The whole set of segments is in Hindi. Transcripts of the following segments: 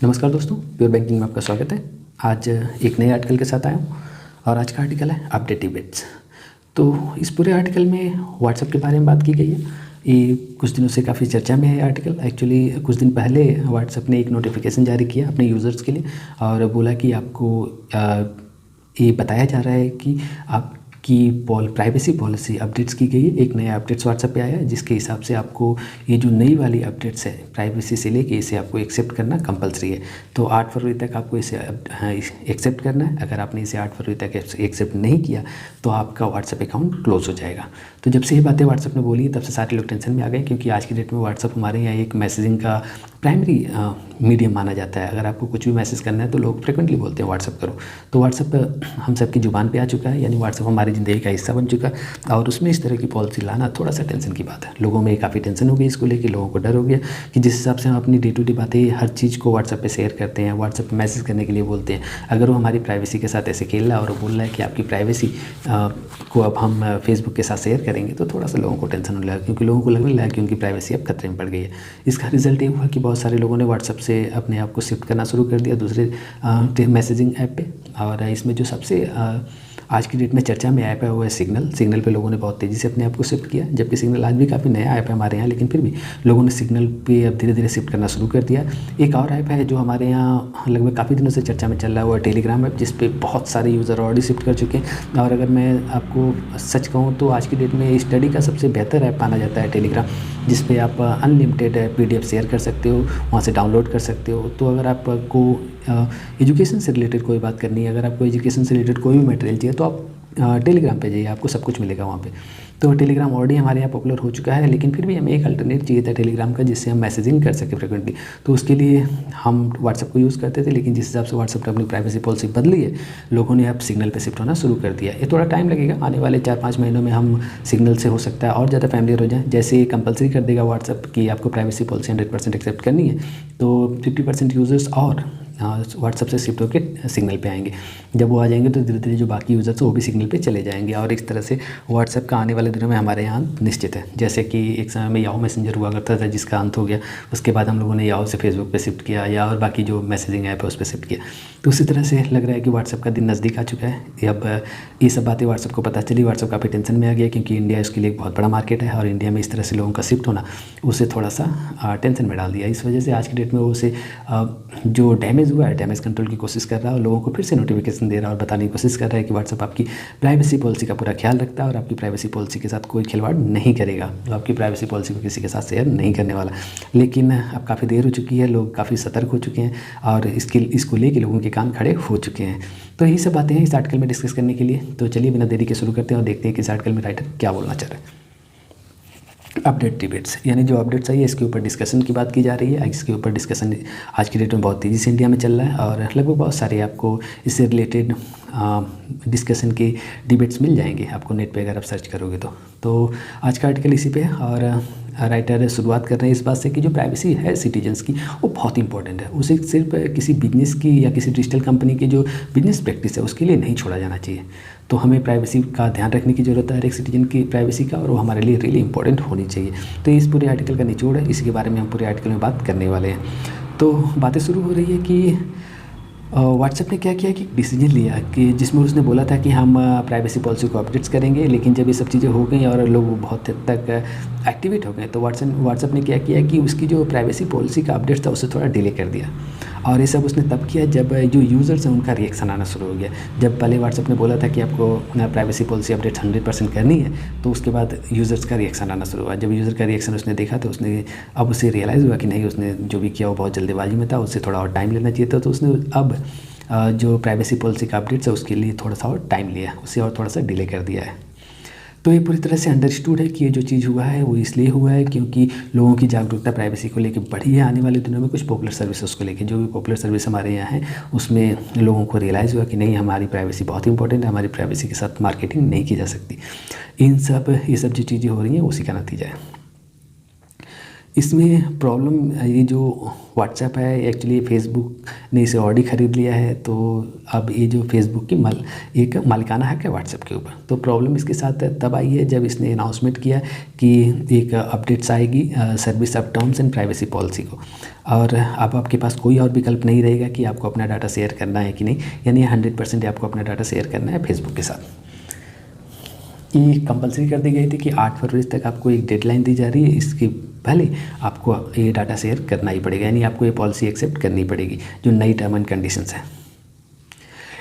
नमस्कार दोस्तों, प्योर बैंकिंग में आपका स्वागत है। आज एक नए आर्टिकल के साथ आया हूँ और आज का आर्टिकल है अपडेट डिबेट्स। तो इस पूरे आर्टिकल में व्हाट्सएप के बारे में बात की गई है। ये कुछ दिनों से काफ़ी चर्चा में है आर्टिकल। एक्चुअली कुछ दिन पहले व्हाट्सएप ने एक नोटिफिकेशन जारी किया अपने यूज़र्स के लिए और बोला कि आपको ये बताया जा रहा है कि आपकी प्राइवेसी पॉलिसी अपडेट्स की गई है। एक नया अपडेट्स व्हाट्सएप पे आया है जिसके हिसाब से आपको ये जो नई वाली अपडेट्स है प्राइवेसी से लेके इसे आपको एक्सेप्ट करना कंपलसरी है। तो 8 फरवरी तक आपको इसे एक्सेप्ट करना है। अगर आपने इसे 8 फरवरी तक एक्सेप्ट नहीं किया तो आपका व्हाट्सएप अकाउंट क्लोज हो जाएगा। तो जब से ये बातें व्हाट्सएप ने बोली तब से सारे लोग टेंशन में आ गए, क्योंकि आज की डेट में व्हाट्सएप हमारे यहाँ एक मैसेजिंग का प्राइमरी मीडियम माना जाता है। अगर आपको कुछ भी मैसेज करना है तो लोग फ्रिक्वेंटली बोलते हैं व्हाट्सएप करो। तो व्हाट्सएप हम सबकी ज़ुबान पे आ चुका है, यानी व्हाट्सएप हमारी ज़िंदगी का हिस्सा बन चुका है। और उसमें इस तरह की पॉलिसी लाना थोड़ा सा टेंशन की बात है। लोगों में काफ़ी टेंशन हो गई इसको लेकर, लोगों को डर हो गया कि जिस हिसाब से हम अपनी डे टू डे बातें हर चीज़ को व्हाट्सएप पे शेयर करते हैं, व्हाट्सएप पे मैसेज करने के लिए बोलते हैं, अगर वो हमारी प्राइवेसी के साथ ऐसे खेल रहा है और वो बोल रहा है कि आपकी प्राइवेसी को अब हम फेसबुक के साथ शेयर करेंगे, तो थोड़ा सा लोगों को टेंशन होने लगा, क्योंकि लोगों को लगने लगा कि उनकी प्राइवेसी अब खतरे में पड़ गई है। इसका रिजल्ट ये हुआ कि बहुत सारे लोगों ने व्हाट्सएप से अपने आप को शिफ्ट करना शुरू कर दिया दूसरे मैसेजिंग ऐप पे। और इसमें जो सबसे आज की डेट में चर्चा में ऐप है वो है सिग्नल पे लोगों ने बहुत तेज़ी से अपने आप को शिफ्ट किया। जबकि सिग्नल आज भी काफ़ी नया ऐप है हमारे यहाँ, लेकिन फिर भी लोगों ने सिग्नल पे अब धीरे धीरे शिफ्ट करना शुरू कर दिया। एक और ऐप है जो हमारे यहाँ लगभग काफ़ी दिनों से चर्चा में चल रहा है, वो है टेलीग्राम ऐप, जिस पे बहुत सारे यूज़र ऑलरेडी शिफ्ट कर चुके हैं। और अगर मैं आपको सच कहूँ तो आज की डेट में स्टडी का सबसे बेहतर ऐप माना जाता है टेलीग्राम, जिस पे आप अनलिमिटेड PDF शेयर कर सकते हो, वहाँ से डाउनलोड कर सकते हो। तो अगर आपको एजुकेशन से रिलेटेड कोई बात करनी है, अगर आपको एजुकेशन से रिलेटेड कोई भी मटेरियल चाहिए तो आप टेलीग्राम पे जाइए, आपको सब कुछ मिलेगा वहाँ पे। तो टेलीग्राम ऑलरेडी हमारे यहाँ पॉपुलर हो चुका है, लेकिन फिर भी हमें एक अल्टरनेट चाहिए था टेलीग्राम का, जिससे हम मैसेजिंग कर सकें फ्रिक्वेंटली। तो उसके लिए हम व्हाट्सएप को यूज़ करते थे, लेकिन जिस हिसाब से व्हाट्सएप ने अपनी प्राइवेसी पॉलिसी बदली है, लोगों ने अब सिग्नल पे शिफ्ट होना शुरू कर दिया। ये थोड़ा टाइम लगेगा, आने वाले 4-5 महीनों में हम सिग्नल से हो सकता है और ज़्यादा फैमिलियर हो जाएँ। जैसे ये कंपलसरी कर देगा व्हाट्सएप कि आपको प्राइवेसी पॉलिसी 100% एक्सेप्ट करनी है, तो 50% यूज़र्स और व्हाट्सएप से शिफ्ट होकर सिग्नल पे आएंगे। जब वो आ जाएंगे तो धीरे धीरे जो बाकी यूज़र्स हैं वो भी सिग्नल पे चले जाएंगे, और इस तरह से व्हाट्सएप का आने वाले दिनों में हमारे यहाँ निश्चित है। जैसे कि एक समय में याहू मैसेंजर हुआ करता था जिसका अंत हो गया, उसके बाद हम लोगों ने याहू से फेसबुक पे शिफ्ट किया या और बाकी जो मैसेजिंग ऐप है उस पर शिफ्ट किया। तो उसी तरह से लग रहा है कि व्हाट्सएप का दिन नज़दीक आ चुका है। अब ये सब बातें व्हाट्सएप को पता चली, व्हाट्सएप काफ़ी टेंशन में आ गया, क्योंकि इंडिया इसके लिए एक बहुत बड़ा मार्केट है और इंडिया में इस तरह से लोगों का शिफ्ट होना उसे थोड़ा सा टेंशन में डाल दिया। इस वजह से आज की डेट में वो उसे जो डैमेज हुआ है, डैमेज कंट्रोल की कोशिश कर रहा है और लोगों को फिर से नोटिफिकेशन दे रहा है और बताने की कोशिश कर रहा है कि व्हाट्सएप आपकी प्राइवेसी पॉलिसी का पूरा ख्याल रखता है और आपकी प्राइवेसी पॉलिसी के साथ कोई खिलवाड़ नहीं करेगा, तो आपकी प्राइवेसी पॉलिसी को किसी के साथ शेयर नहीं करने वाला। लेकिन अब काफ़ी देर हो चुकी है, लोग काफ़ी सतर्क हो चुके हैं और इसको लेके लोगों के कान खड़े हो चुके हैं। तो यही सब बातें हैं इस आर्टिकल में डिस्कस करने के लिए। तो चलिए बिना देरी के शुरू करते हैं और देखते हैं कि इस आर्टिकल में राइटर क्या बोलना चाह रहे हैं। अपडेट डिबेट्स, यानी जो अपडेट्स आई है इसके ऊपर डिस्कशन की बात की जा रही है। इसके ऊपर डिस्कशन आज की डेट में बहुत तेज़ी से इंडिया में चल रहा है और लगभग बहुत सारे आपको इससे रिलेटेड डिस्कशन के डिबेट्स मिल जाएंगे आपको नेट पे अगर आप सर्च करोगे तो आज का आर्टिकल इसी पे है। और राइटर शुरुआत कर रहे हैं इस बात से कि जो प्राइवेसी है सिटीजन्स की वो बहुत इंपॉर्टेंट है। उसे सिर्फ किसी बिजनेस की या किसी डिजिटल कंपनी की जो बिजनेस प्रैक्टिस है उसके लिए नहीं छोड़ा जाना चाहिए। तो हमें प्राइवेसी का ध्यान रखने की ज़रूरत है हर एक सिटीजन की प्राइवेसी का, और वो हमारे लिए रियली इंपॉर्टेंट होनी चाहिए। तो इस पूरे आर्टिकल का निचोड़ है, इसी के बारे में हम पूरे आर्टिकल में बात करने वाले हैं। तो बातें शुरू हो रही है कि व्हाट्सएप ने क्या किया कि डिसीजन लिया कि जिसमें उसने बोला था कि हम प्राइवेसी पॉलिसी को अपडेट्स करेंगे, लेकिन जब ये सब चीज़ें हो गई और लोग बहुत हद तक एक्टिवेट हो गए तो व्हाट्सएप ने क्या किया कि उसकी जो प्राइवेसी पॉलिसी का अपडेट्स था उसे थोड़ा डिले कर दिया। और ये सब उसने तब किया जब जो यूज़र्स हैं उनका रिएक्शन आना शुरू हो गया। जब पहले व्हाट्सएप ने बोला था कि आपको प्राइवेसी पॉलिसी अपडेट 100% करनी है, तो उसके बाद यूज़र्स का रिएक्शन आना शुरू हुआ। जब यूज़र का रिएक्शन उसने देखा तो अब उसे रियलाइज़ हुआ कि नहीं, उसने जो भी किया वो बहुत जल्दीबाजी में था, उससे थोड़ा और टाइम लेना चाहिए था। तो उसने अब जो प्राइवेसी पॉलिसी का अपडेट्स है उसके लिए थोड़ा सा और टाइम लिया, उसे और थोड़ा सा डिले कर दिया है। तो ये पूरी तरह से अंडरस्टूड है कि ये जो चीज़ हुआ है वो इसलिए हुआ है क्योंकि लोगों की जागरूकता प्राइवेसी को लेकर बढ़ी है। आने वाले दिनों में कुछ पॉपुलर सर्विसेज को लेकर, जो भी पॉपुलर सर्विस हमारे यहाँ है उसमें लोगों को रियलाइज़ हुआ कि नहीं, हमारी प्राइवेसी बहुत इंपॉर्टेंट है, हमारी प्राइवेसी के साथ मार्केटिंग नहीं की जा सकती। ये सब जो चीज़ें हो रही हैं उसी का नतीजा है। इसमें प्रॉब्लम ये जो व्हाट्सएप है, एक्चुअली फेसबुक ने इसे ऑलरेडी ख़रीद लिया है, तो अब ये जो फेसबुक की एक मालिकाना हक है व्हाट्सएप के ऊपर। तो प्रॉब्लम इसके साथ तब आई है जब इसने अनाउंसमेंट किया कि एक अपडेट्स आएगी service of terms and privacy policy को, और अब आपके पास कोई और विकल्प नहीं रहेगा कि आपको अपना डाटा शेयर करना है कि नहीं, यानी 100% आपको अपना डाटा शेयर करना है फेसबुक के साथ। ये कंपलसरी कर दी गई थी कि 8 फरवरी तक आपको एक डेडलाइन दी जा रही है, इसके पहले आपको ये डाटा शेयर करना ही पड़ेगा, यानी आपको ये पॉलिसी एक्सेप्ट करनी पड़ेगी जो नई टर्म एंड कंडीशंस है।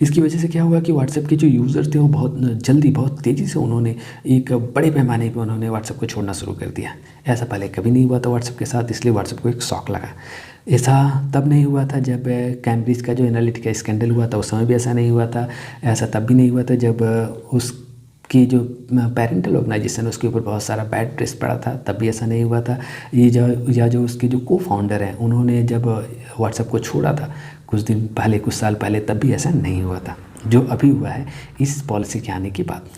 इसकी वजह से क्या हुआ कि व्हाट्सएप के जो यूज़र थे वो बहुत जल्दी, बहुत तेज़ी से उन्होंने एक बड़े पैमाने पे उन्होंने व्हाट्सएप को छोड़ना शुरू कर दिया। ऐसा पहले कभी नहीं हुआ था व्हाट्सएप के साथ, इसलिए व्हाट्सएप को एक शॉक लगा। ऐसा तब नहीं हुआ था जब कैम्ब्रिज का जो एनालिटिका स्कैंडल हुआ था, उस समय भी ऐसा नहीं हुआ था। ऐसा तब भी नहीं हुआ था जब उसकी जो पेरेंटल ऑर्गेनाइजेशन उसके ऊपर बहुत सारा बैड प्रेस पड़ा था, तब भी ऐसा नहीं हुआ था। ये जो उसके जो को फाउंडर हैं उन्होंने जब व्हाट्सएप को छोड़ा था कुछ दिन पहले, कुछ साल पहले, तब भी ऐसा नहीं हुआ था जो अभी हुआ है इस पॉलिसी के आने के बाद।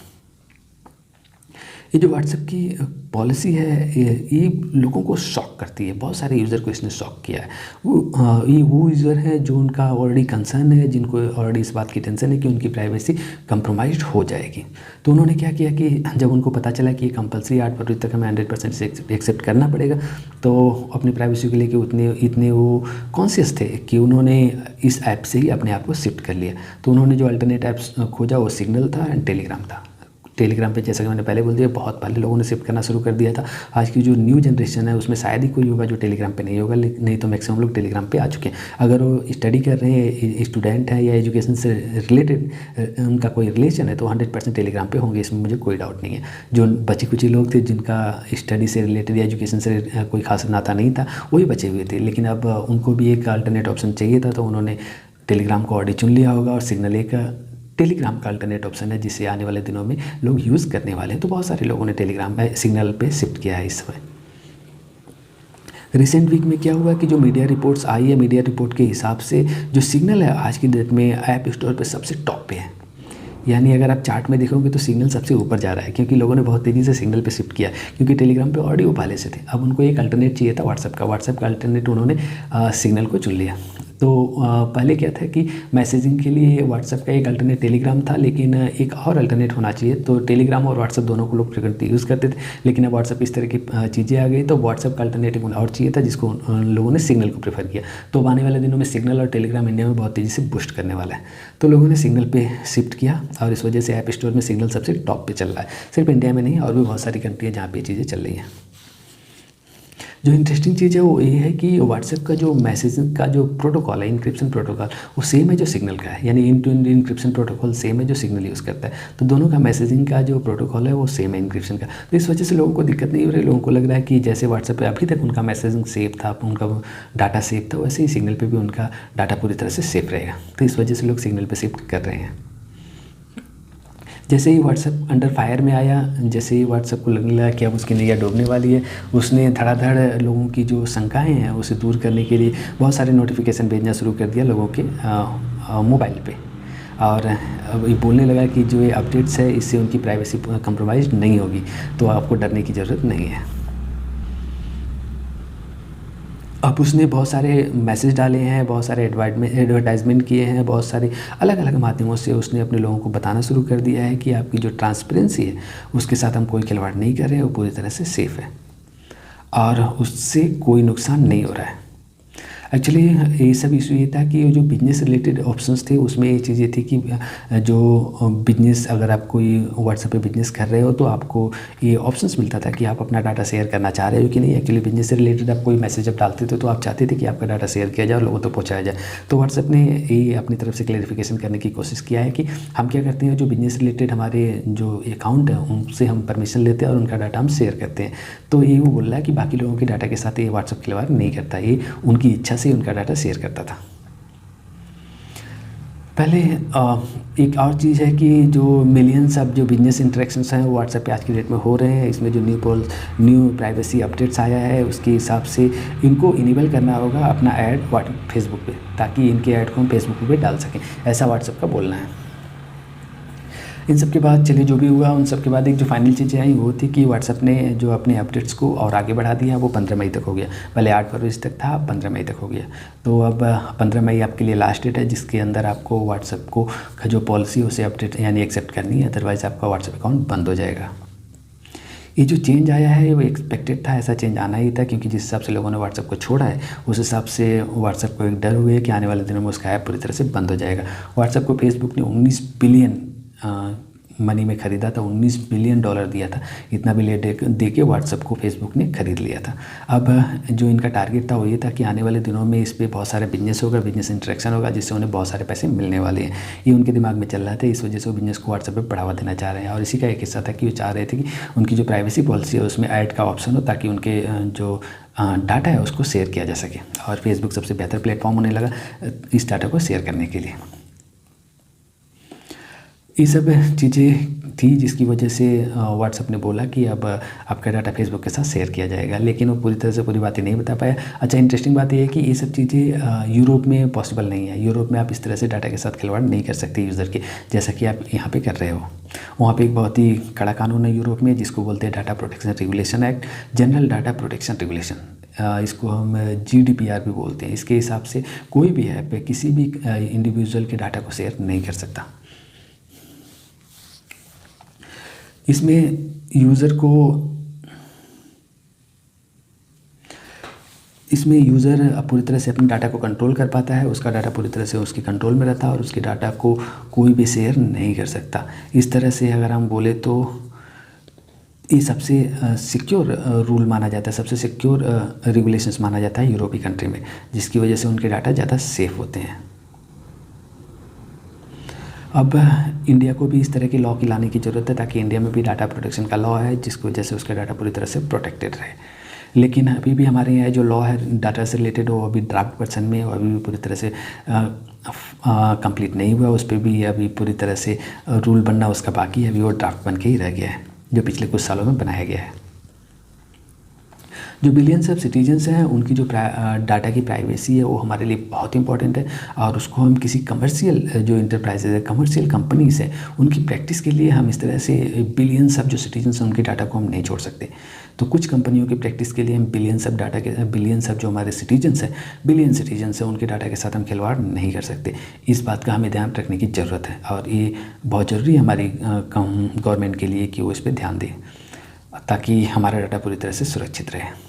ये जो व्हाट्सएप की पॉलिसी है ये लोगों को शॉक करती है, बहुत सारे यूज़र को इसने शॉक किया है। वो यूज़र है जो उनका ऑलरेडी कंसर्न है, जिनको ऑलरेडी इस बात की टेंशन है कि उनकी प्राइवेसी कंप्रोमाइज़ हो जाएगी। तो उन्होंने क्या किया कि जब उनको पता चला कि ये कंपलसरी 8 फरवरी तक हमें 100% से एक्सेप्ट करना पड़ेगा, तो अपनी प्राइवेसी को लेकर इतने वो कॉन्शियस थे कि उन्होंने इस ऐप से ही अपने आप को शिफ्ट कर लिया। तो उन्होंने जो अल्टरनेट ऐप्स खोजा वो सिग्नल था एंड टेलीग्राम था। टेलीग्राम पे जैसा कि मैंने पहले बोल दिया, बहुत पहले लोगों ने शिफ्ट करना शुरू कर दिया था। आज की जो न्यू जनरेशन है उसमें शायद ही कोई होगा जो टेलीग्राम पे नहीं होगा, नहीं तो मैक्सिमम लोग टेलीग्राम पे आ चुके हैं। अगर वो स्टडी कर रहे हैं, स्टूडेंट हैं या एजुकेशन से रिलेटेड उनका कोई रिलेशन है, तो 100% टेलीग्राम पे होंगे, इसमें मुझे कोई डाउट नहीं है। जो बचे कुछ लोग थे जिनका स्टडी से रिलेटेड या एजुकेशन से कोई खास नाता नहीं था, वही बचे हुए थे, लेकिन अब उनको भी एक अल्टरनेट ऑप्शन चाहिए था, तो उन्होंने टेलीग्राम को ऑलरेडी चुन लिया होगा। और सिग्नल एक टेलीग्राम का अल्टरनेट ऑप्शन है जिसे आने वाले दिनों में लोग यूज़ करने वाले हैं। तो बहुत सारे लोगों ने टेलीग्राम पे सिग्नल पे शिफ्ट किया है इस समय। रिसेंट वीक में क्या हुआ कि जो मीडिया रिपोर्ट्स आई है, मीडिया रिपोर्ट के हिसाब से जो सिग्नल है आज की डेट में ऐप स्टोर पे सबसे टॉप पे है। यानी अगर आप चार्ट में देखोगे तो सिग्नल सबसे ऊपर जा रहा है, क्योंकि लोगों ने बहुत तेज़ी से सिग्नल पे शिफ्ट किया, क्योंकि टेलीग्राम पे ऑलरेडी वो पहले से थे। अब उनको एक अल्टरनेट चाहिए था व्हाट्सएप का अल्टरनेट उन्होंने सिग्नल को चुन लिया। तो पहले क्या था कि मैसेजिंग के लिए व्हाट्सएप का एक अल्टरनेट टेलीग्राम था, लेकिन एक और अल्टरनेट होना चाहिए। तो टेलीग्राम और व्हाट्सएप दोनों को लोग फ्रिक्वेंटली यूज़ करते थे, लेकिन अब व्हाट्सएप इस तरह की चीज़ें आ गई, तो व्हाट्सएप का अल्टरनेटिव और चाहिए था, जिसको लोगों ने सिग्नल को प्रेफर किया। तो आने वाले दिनों में सिग्नल और टेलीग्राम इंडिया में बहुत तेज़ी से बूस्ट करने वाला है, तो लोगों ने सिग्नल पे शिफ्ट किया, और इस वजह से ऐप स्टोर में सिग्नल सबसे टॉप पे चल रहा है। सिर्फ इंडिया में नहीं, और भी बहुत सारी कंट्री है जहाँ पे ये चीज़ें चल रही हैं। जो इंटरेस्टिंग चीज़ है वो ये है कि व्हाट्सएप का जो मैसेजिंग का जो प्रोटोकॉल है, इंक्रिप्शन प्रोटोकॉल, वो सेम है जो सिग्नल का है, यानी end to end encryption protocol same है जो सिग्नल यूज़ करता है। तो दोनों का मैसेजिंग का जो प्रोटोकॉल है वो सेम है इंक्रिप्शन का। तो इस वजह से लोगों को दिक्कत नहीं हो रही। लोगों को लग रहा है कि जैसे व्हाट्सएप पे अभी तक उनका मैसेजिंग सेफ था, उनका डाटा सेफ था, वैसे ही सिग्नल पर भी उनका डाटा पूरी तरह से सेफ रहेगा। तो इस वजह से लोग सिग्नल पर शिफ्ट कर रहे हैं। जैसे ही व्हाट्सएप अंडर फायर में आया, जैसे ही व्हाट्सएप को लगने लगा कि अब उसकी नैया डूबने वाली है, उसने धड़ाधड़ लोगों की जो शंकाएं हैं उसे दूर करने के लिए बहुत सारे नोटिफिकेशन भेजना शुरू कर दिया लोगों के मोबाइल पे, और ये बोलने लगा कि जो ये अपडेट्स है इससे उनकी प्राइवेसी कंप्रोमाइज़ नहीं होगी, तो आपको डरने की ज़रूरत नहीं है। अब उसने बहुत सारे मैसेज डाले हैं, बहुत सारे एडवर्टाइजमेंट किए हैं, बहुत सारे अलग अलग माध्यमों से उसने अपने लोगों को बताना शुरू कर दिया है कि आपकी जो ट्रांसपेरेंसी है उसके साथ हम कोई खिलवाड़ नहीं कर रहे हैं, वो पूरी तरह से सेफ़ है और उससे कोई नुकसान नहीं हो रहा है। एक्चुअली ये सब इशू ये था कि जो बिजनेस रिलेटेड ऑप्शंस थे उसमें ये चीज़ें थी कि जो बिजनेस, अगर आप कोई व्हाट्सएप पे बिजनेस कर रहे हो तो आपको ये ऑप्शंस मिलता था कि आप अपना डाटा शेयर करना चाह रहे हो कि नहीं। एक्चुअली बिजनेस से रिलेटेड आप कोई मैसेज जब डालते थे तो आप चाहते थे कि आपका डाटा शेयर किया जाए और लोगों तक पहुँचाया जाए। तो व्हाट्सएप ने ये अपनी तरफ से क्लैरिफिकेशन करने की कोशिश किया है कि हम क्या करते हैं, जो बिजनेस रिलेटेड हमारे जो अकाउंट है उनसे हम परमिशन लेते हैं और उनका डाटा हम शेयर करते हैं। तो ये वो बोल रहा है कि बाकी लोगों के डाटा के साथ ये व्हाट्सएप खिलवाड़ नहीं करता, ये उनकी इच्छा से उनका डाटा शेयर करता था। पहले एक और चीज़ है कि जो मिलियंस ऑफ जो बिजनेस इंटरेक्शंस हैं वो व्हाट्सएप पे आज की डेट में हो रहे हैं। इसमें जो न्यू प्राइवेसी अपडेट्स आया है उसके हिसाब से इनको इनेबल करना होगा अपना ऐड फेसबुक पे, ताकि इनके ऐड को हम फेसबुक पे डाल सकें, ऐसा व्हाट्सएप का बोलना है। इन सब के बाद चलिए जो भी हुआ उन सब के बाद एक जो फाइनल चीज़ें आई वो थी कि व्हाट्सएप ने जो अपने अपडेट्स को और आगे बढ़ा दिया, वो 15 मई तक हो गया। पहले 8 फरवरी तक था, 15 मई तक हो गया। तो अब 15 मई आपके लिए लास्ट डेट है जिसके अंदर आपको व्हाट्सएप को जो पॉलिसी उसे अपडेट यानी एक्सेप्ट करनी है, अदरवाइज़ आपका व्हाट्सएप अकाउंट बंद हो जाएगा। ये जो चेंज आया है वो एक्सपेक्टेड था, ऐसा चेंज आना ही था, क्योंकि जिस हिसाब से लोगों ने व्हाट्सएप को छोड़ा है उस हिसाब से व्हाट्सएप को एक डर हुआ है कि आने वाले दिनों में उसका ऐप पूरी तरह से बंद हो जाएगा। व्हाट्सएप को फेसबुक ने 19 बिलियन मनी में ख़रीदा था, $19 बिलियन दिया था। इतना बिलियन दे के व्हाट्सएप को फेसबुक ने ख़रीद लिया था। अब जो इनका टारगेट था वो ये था कि आने वाले दिनों में इस पर बहुत सारे बिजनेस होगा, बिजनेस इंटरेक्शन होगा, जिससे उन्हें बहुत सारे पैसे मिलने वाले हैं। ये उनके दिमाग में चल रहा था, इस वजह से वो बिजनेस को व्हाट्सएप पर बढ़ावा देना चाह रहे हैं। और इसी का एक हिस्सा था कि वो चाह रहे थे कि उनकी जो प्राइवेसी पॉलिसी है उसमें ऐड का ऑप्शन हो, ताकि उनके जो डाटा है उसको शेयर किया जा सके। और फेसबुक सबसे बेहतर प्लेटफॉर्म होने लगा इस डाटा को शेयर करने के लिए। ये सब चीज़ें थी जिसकी वजह से व्हाट्सएप ने बोला कि अब आपका डाटा फेसबुक के साथ शेयर किया जाएगा, लेकिन वो पूरी तरह से पूरी बातें नहीं बता पाया। अच्छा, इंटरेस्टिंग बात यह है कि ये सब चीज़ें यूरोप में पॉसिबल नहीं है। यूरोप में आप इस तरह से डाटा के साथ खिलवाड़ नहीं कर सकते यूज़र के, जैसा कि आप यहाँ पे कर रहे हो। वहाँ पे एक बहुत ही कड़ा कानून है यूरोप में जिसको बोलते हैं data protection regulation act, general data protection regulation. इसको हम GDPR भी बोलते हैं। इसके हिसाब से कोई भी ऐप किसी भी इंडिविजुअल के डाटा को शेयर नहीं कर सकता। इसमें यूज़र पूरी तरह से अपने डाटा को कंट्रोल कर पाता है, उसका डाटा पूरी तरह से उसके कंट्रोल में रहता है और उसके डाटा को कोई भी शेयर नहीं कर सकता। इस तरह से अगर हम बोले तो ये सबसे सिक्योर रूल माना जाता है, सबसे सिक्योर रेगुलेशंस माना जाता है यूरोपीय कंट्री में, जिसकी वजह से उनके डाटा ज़्यादा सेफ होते हैं। अब इंडिया को भी इस तरह की लॉ की लाने की ज़रूरत है, ताकि इंडिया में भी डाटा प्रोटेक्शन का लॉ है जिसकी वजह से उसका डाटा पूरी तरह से प्रोटेक्टेड रहे। लेकिन अभी भी हमारे यहाँ जो लॉ है डाटा से रिलेटेड वो अभी ड्राफ्ट वर्जन में, और अभी भी पूरी तरह से कंप्लीट नहीं हुआ। उस पर भी अभी पूरी तरह से रूल बनना उसका बाकी है, अभी वो ड्राफ्ट बन के ही रह गया है जो पिछले कुछ सालों में बनाया गया है। जो बिलियंस ऑफ सिटीजन्स हैं उनकी जो डाटा की प्राइवेसी है वो हमारे लिए बहुत इंपॉर्टेंट है, और उसको हम किसी कमर्शियल जो इंटरप्राइजेज है, कमर्शियल कंपनीज़ है, उनकी प्रैक्टिस के लिए हम इस तरह से बिलियंस ऑफ जो सिटीजन्स हैं उनके डाटा को हम नहीं छोड़ सकते। तो कुछ कंपनियों की प्रैक्टिस के लिए हम बिलियंस ऑफ जो हमारे सिटीजन्स हैं, बिलियन सिटीजन्स हैं, उनके डाटा के साथ हम खिलवाड़ नहीं कर सकते। इस बात का हमें ध्यान रखने की ज़रूरत है, और ये बहुत ज़रूरी है हमारी गवर्नमेंट के लिए कि वो इस पर ध्यान दे, ताकि हमारा डाटा पूरी तरह से सुरक्षित रहे।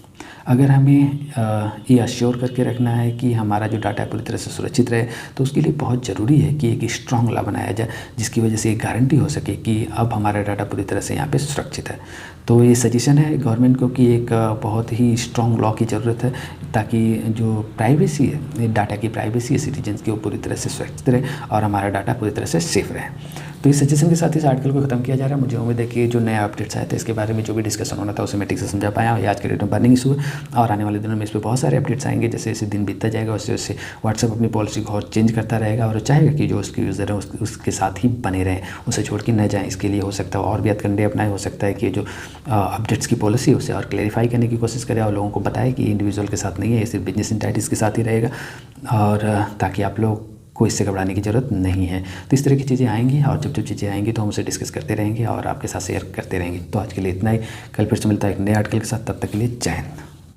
अगर हमें ये अश्योर करके रखना है कि हमारा जो डाटा पूरी तरह से सुरक्षित रहे, तो उसके लिए बहुत ज़रूरी है कि एक स्ट्रॉन्ग लॉ बनाया जाए, जिसकी वजह से एक गारंटी हो सके कि अब हमारा डाटा पूरी तरह से यहाँ पे सुरक्षित है। तो ये सजेशन है गवर्नमेंट को कि एक बहुत ही स्ट्रॉन्ग लॉ की ज़रूरत है, ताकि जो प्राइवेसी है, डाटा की प्राइवेसी है सिटीजन्स की, वो पूरी तरह से सुरक्षित रहे और हमारा डाटा पूरी तरह से सेफ रहे। तो इस सजेशन के साथ इस आर्टिकल को खत्म किया जा रहा है। मुझे उम्मीद है कि जो नया अपडेट्स आए थे इसके बारे में जो भी डिस्कशन होना था उसे मैं ठीक से समझा पाया, और आज के डेट में बर्निंग इशू है, और आने वाले दिनों में इस पर बहुत सारे अपडेट्स आएंगे। जैसे जैसे दिन बीतता जाएगा वैसे वैसे व्हाट्सएप अपनी पॉलिसी को और चेंज करता रहेगा, और चाहेगा कि जो उसके यूज़र हैं उसके साथ ही बने रहें, उसे छोड़ के न जाएँ। इसके लिए हो सकता है और भी हथकंडे अपनाए, हो सकता है कि जो अपडेट्स की पॉलिसी है उसे और क्लैरिफाई करने की कोशिश करें, और लोगों को बताए कि इंडिविजुअल के साथ नहीं है, ये सिर्फ बिजनेस एंटिटीज़ के साथ ही रहेगा, और ताकि आप लोग को इससे घबराने की ज़रूरत नहीं है। तो इस तरह की चीज़ें आएंगी, और जब चीज़ें आएंगी तो हम उसे डिस्कस करते रहेंगे और आपके साथ शेयर करते रहेंगे। तो आज के लिए इतना ही, कल फिर से मिलता है एक नए आर्टिकल के साथ, तब तक के लिए जय हिंद।